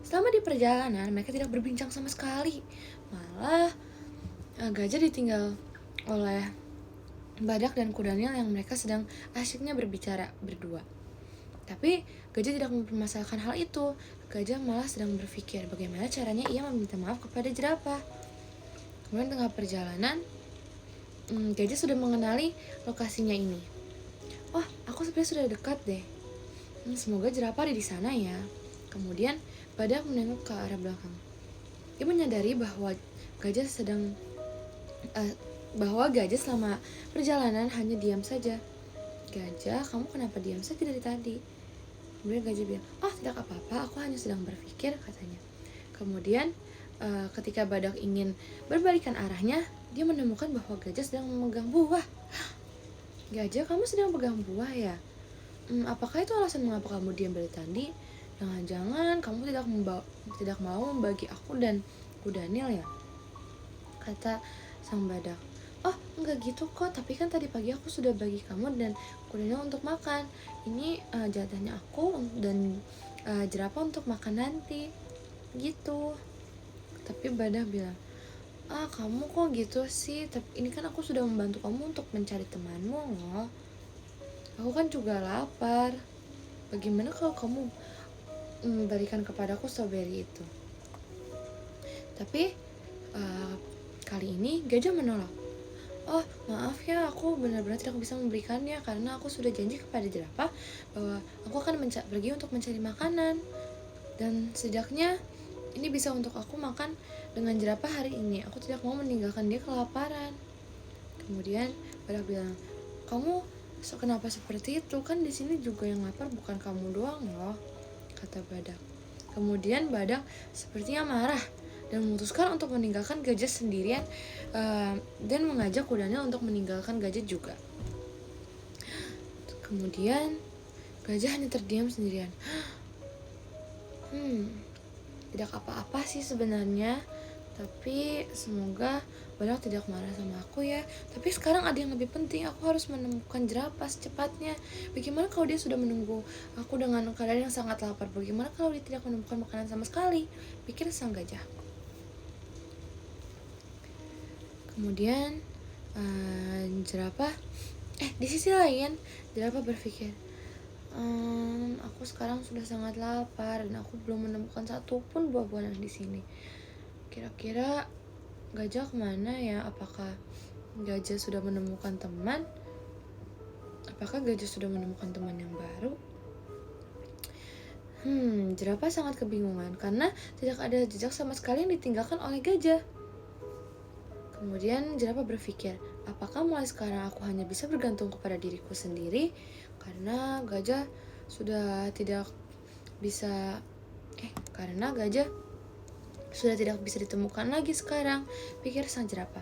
Selama di perjalanan, mereka tidak berbincang sama sekali. Malah gajah ditinggal oleh Badak dan Kudanil yang mereka sedang asyiknya berbicara berdua. Tapi gajah tidak mempermasalahkan hal itu. Gajah malah sedang berpikir bagaimana caranya ia meminta maaf kepada jerapah. Kemudian tengah perjalanan, gajah sudah mengenali lokasinya ini. Oh, aku sebenarnya sudah dekat deh. Semoga jerapah ada di sana ya. Kemudian badak menengok ke arah belakang. Ia menyadari bahwa gajah selama perjalanan hanya diam saja. Gajah, kamu kenapa diam saja dari tadi? Kemudian gajah bilang, oh tidak apa-apa, aku hanya sedang berpikir, katanya. Kemudian ketika badak ingin berbalikan arahnya, dia menemukan bahwa gajah sedang memegang buah. Gajah, kamu sedang pegang buah ya? Apakah itu alasan mengapa kamu diam dari tadi? Jangan-jangan kamu tidak mau membagi aku dan Kudanil ya? Kata sang badak. Oh, enggak gitu kok, tapi kan tadi pagi aku sudah bagi kamu dan Kudanil untuk makan. Ini jatahnya aku dan jerapah untuk makan nanti. Gitu. Tapi badak bilang, kamu kok gitu sih? Tapi ini kan aku sudah membantu kamu untuk mencari temanmu loh. Aku kan juga lapar. Bagaimana kalau kamu berikan kepadaku strawberry itu? Tapi kali ini gajah menolak. Oh, maaf ya, aku benar-benar tidak bisa memberikannya karena aku sudah janji kepada jerapah bahwa aku akan pergi untuk mencari makanan. Dan setidaknya ini bisa untuk aku makan dengan jerapah hari ini. Aku tidak mau meninggalkan dia kelaparan. Kemudian badak bilang, kamu kenapa seperti itu? Kan di sini juga yang lapar bukan kamu doang loh, kata badak. Kemudian badak sepertinya marah dan memutuskan untuk meninggalkan gajah sendirian dan mengajak Kudanil untuk meninggalkan gajah juga. Kemudian gajah hanya terdiam sendirian. Tidak apa-apa sih sebenarnya, tapi semoga badak tidak marah sama aku ya. Tapi sekarang ada yang lebih penting, aku harus menemukan jerapah secepatnya. Bagaimana kalau dia sudah menunggu aku dengan keadaan yang sangat lapar? Bagaimana kalau dia tidak menemukan makanan sama sekali? Pikir sang gajah. Kemudian jerapah di sisi lain jerapah berpikir, aku sekarang sudah sangat lapar dan aku belum menemukan satupun buah-buahan di sini. Kira-kira gajah kemana ya? Apakah gajah sudah menemukan teman? Apakah gajah sudah menemukan teman yang baru? Jerapah sangat kebingungan karena tidak ada jejak sama sekali yang ditinggalkan oleh gajah. Kemudian jerapah berpikir, apakah mulai sekarang aku hanya bisa bergantung kepada diriku sendiri? Karena gajah sudah tidak bisa ditemukan lagi sekarang, pikir sang jerapah.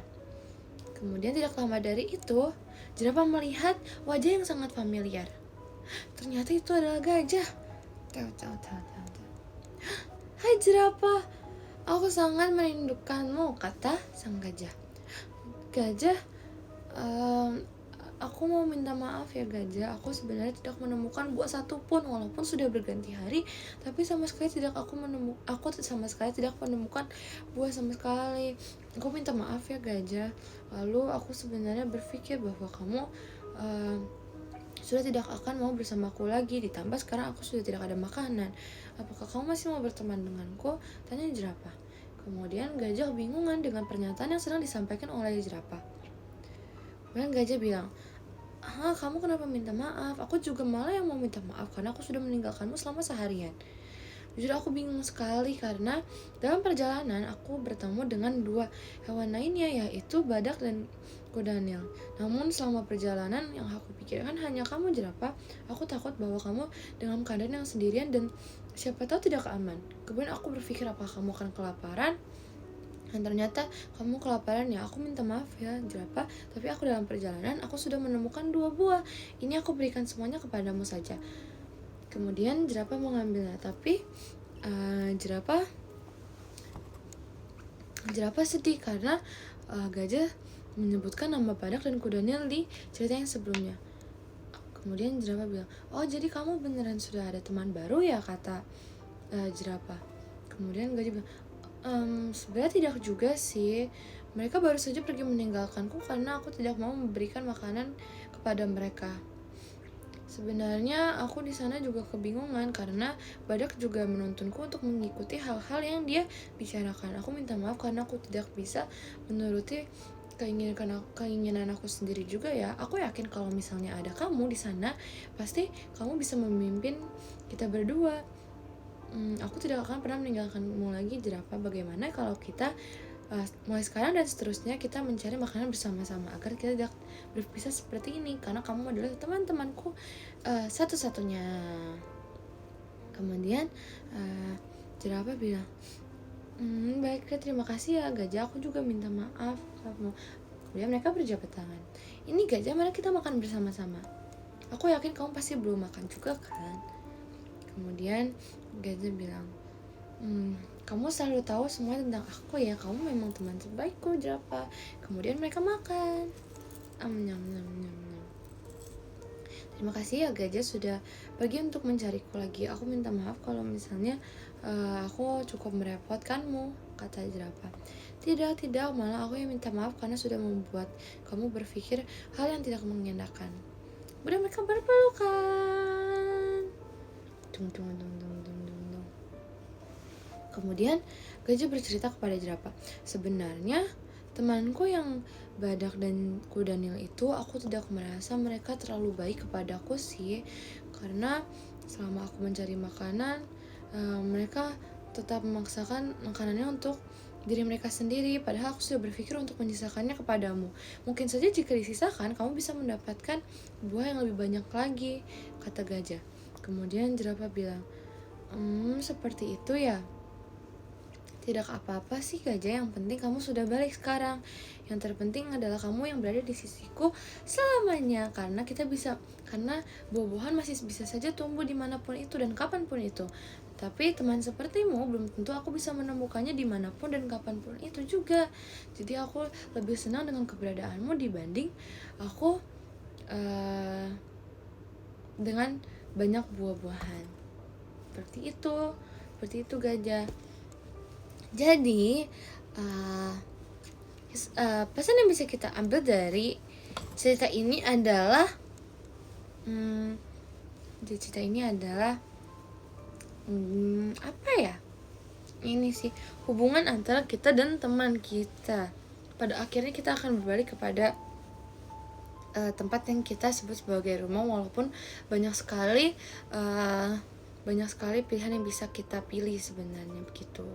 Kemudian tidak lama dari itu, jerapah melihat wajah yang sangat familiar. Ternyata itu adalah gajah. Hai jerapah, aku sangat merindukanmu, kata sang gajah. Gajah, aku mau minta maaf ya gajah, aku sebenarnya tidak menemukan buah satupun walaupun sudah berganti hari, tapi aku sama sekali tidak menemukan buah sama sekali. Aku minta maaf ya gajah. Lalu aku sebenarnya berpikir bahwa kamu sudah tidak akan mau bersamaku lagi, ditambah sekarang aku sudah tidak ada makanan. Apakah kamu masih mau berteman denganku? Tanya jerapah. Kemudian gajah kebingungan dengan pernyataan yang sedang disampaikan oleh jerapah. Kemudian gajah bilang, kamu kenapa minta maaf? Aku juga malah yang mau minta maaf karena aku sudah meninggalkanmu selama seharian. Jujur aku bingung sekali karena dalam perjalanan aku bertemu dengan dua hewan lainnya, yaitu badak dan Kudanil. Namun selama perjalanan yang aku pikirkan hanya kamu jerapah. Aku takut bahwa kamu dalam keadaan yang sendirian dan siapa tahu tidak aman. Kemudian aku berpikir apakah kamu akan kelaparan? Dan ternyata kamu kelaparan ya. Aku minta maaf ya jerapah, tapi aku dalam perjalanan aku sudah menemukan 2 buah. Ini aku berikan semuanya kepadamu saja. Kemudian jerapah mengambilnya, tapi jerapah sedih karena gajah menyebutkan nama badak dan Kudanil di cerita yang sebelumnya. Kemudian jerapah bilang, oh jadi kamu beneran sudah ada teman baru ya, kata jerapah. Kemudian gajah bilang, sebenarnya tidak juga sih, Mereka baru saja pergi meninggalkanku karena aku tidak mau memberikan makanan kepada mereka. Sebenarnya aku di sana juga kebingungan karena Badak juga menuntunku untuk mengikuti hal-hal yang dia bicarakan. Aku minta maaf karena aku tidak bisa menuruti keinginan aku sendiri juga ya. Aku yakin kalau misalnya ada kamu di sana, pasti kamu bisa memimpin kita berdua. Aku tidak akan pernah meninggalkanmu lagi, jerapah. Bagaimana kalau kita mulai sekarang dan seterusnya kita mencari makanan bersama-sama agar kita tidak berpisah seperti ini, karena kamu adalah teman-temanku satu-satunya. Kemudian jerapah bilang, baiklah, terima kasih ya gajah, aku juga minta maaf. Kemudian mereka berjabat tangan. Ini gajah, mari kita makan bersama-sama. Aku yakin kamu pasti belum makan juga kan. Kemudian gajah bilang, kamu selalu tahu semua tentang aku ya, kamu memang teman terbaikku, jerapah. Kemudian mereka makan. Nyam, nyam, nyam, nyam. Terima kasih ya gajah sudah pergi untuk mencariku lagi. Aku minta maaf kalau misalnya aku cukup merepotkanmu, kata jerapah. Tidak, malah aku yang minta maaf karena sudah membuat kamu berpikir hal yang tidak mengenakan. Kemudian mereka berpelukan. Dung, dung, dung, dung, dung, dung. Kemudian gajah bercerita kepada jerapah, sebenarnya temanku yang Badak dan Kudanil itu, aku tidak merasa mereka terlalu baik kepadaku sih, karena selama aku mencari makanan, mereka tetap memaksakan makanannya untuk diri mereka sendiri, padahal aku sudah berpikir untuk menyisakannya kepadamu. Mungkin saja jika disisakan, kamu bisa mendapatkan buah yang lebih banyak lagi, kata gajah. Kemudian jerapah bilang, seperti itu ya. Tidak apa-apa sih gajah, yang penting kamu sudah balik sekarang. Yang terpenting adalah kamu yang berada di sisiku selamanya, karena buah-buahan masih bisa saja tumbuh dimanapun itu dan kapanpun itu. Tapi teman sepertimu belum tentu aku bisa menemukannya dimanapun dan kapanpun itu juga. Jadi aku lebih senang dengan keberadaanmu dibanding aku dengan banyak buah-buahan. Seperti itu gajah. Jadi pesan yang bisa kita ambil dari cerita ini adalah apa ya? Ini sih hubungan antara kita dan teman kita. Pada akhirnya kita akan berbalik kepada tempat yang kita sebut sebagai rumah, walaupun banyak sekali pilihan yang bisa kita pilih sebenarnya, begitu.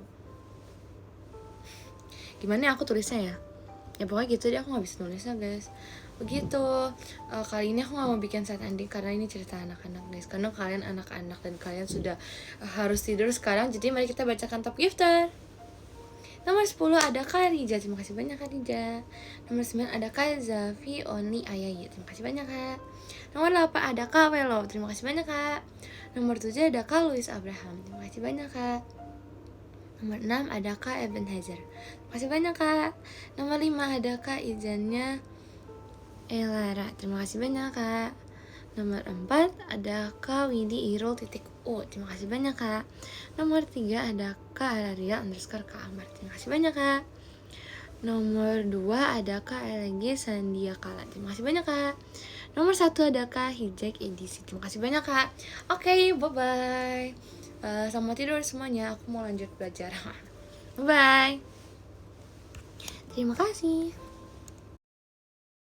Gimana aku tulisnya ya pokoknya gitu deh, aku gak bisa nulisnya guys, begitu. Kali ini aku gak mau bikin sad ending karena ini cerita anak-anak guys, karena kalian anak-anak dan kalian sudah harus tidur sekarang. Jadi mari kita bacakan top gifter. Nomor 10 ada Kak Rija, terima kasih banyak Kak Rija. Nomor 9 ada Kak Zafi Only Ayayi, terima kasih banyak Kak. Nomor 8 ada Kak Welo, terima kasih banyak Kak. Nomor 7 ada Kak Luis Abraham, terima kasih banyak Kak. Nomor 6 ada Kak Eben Hazer, terima kasih banyak Kak. Nomor 5 ada Kak Izannya Elara, terima kasih banyak Kak. Nomor 4 ada Kak Widi Irul .u, terima kasih banyak Kak. Nomor 3 ada Kak Alaria _ Kak Amar, terima kasih banyak Kak. Nomor 2 ada Kak LG Sandia Kala, terima kasih banyak Kak. Nomor 1 ada Kak Hijek Edisi, terima kasih banyak Kak. Oke, bye bye. Selamat tidur semuanya, aku mau lanjut belajar. Bye. Terima kasih.